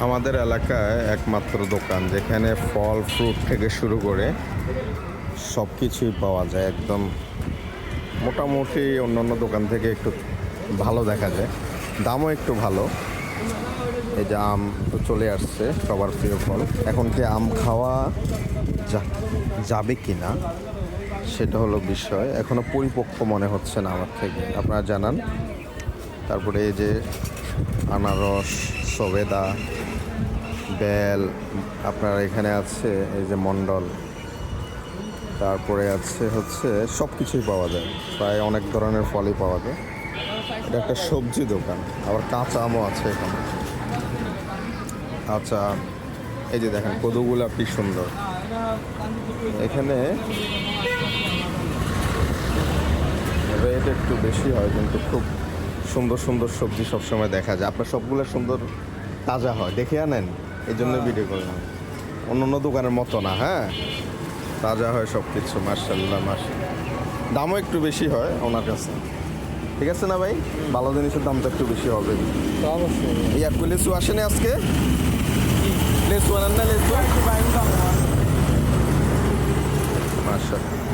আমাদের এলাকায় একমাত্র দোকান যেখানে ফল ফ্রুট থেকে শুরু করে সব কিছুই পাওয়া যায় একদম মোটামুটি অন্যান্য দোকান থেকে একটু ভালো দেখা যায়, দামও একটু ভালো। এই যে আম তো চলে আসছে, সবার প্রিয় ফল। এখন কি আম খাওয়া যাবে কি না সেটা হলো বিষয়, এখনও পরিপক্ক মনে হচ্ছে না আমার থেকে, আপনারা জানান। তারপরে এই যে আনারস, সবেদা, বেল, আপনার এখানে আছে এই যে মন্ডল, তারপরে আছে হচ্ছে সব কিছুই পাওয়া যায়, প্রায় অনেক ধরনের ফলই পাওয়া যায়। এটা একটা সবজি দোকান, আবার কাঁচা আমও আছে এখানে। আচ্ছা, এই যে দেখেন কদুগুলা কি সুন্দর। এখানে রেট একটু বেশি হয় কিন্তু খুব সুন্দর সুন্দর সবজি সবসময় দেখা যায়। আপনার সবগুলো সুন্দর তাজা হয়, দেখে আনেন, এই জন্য ভিডিও করলাম। অন্য অন্য দোকানের মতো না, হ্যাঁ, তাজা হয় সব কিছু। মার্শাল্লাহ মার্শাল্লাহ, দামও একটু বেশি হয় ওনার কাছে, ঠিক আছে না ভাই? ভালো জিনিসের দামটা একটু বেশি হবে অবশ্যই। এই আপনি লেচু আসেনি আজকে? লেচু আনেন না? লেচু মার্শাল্লাহ।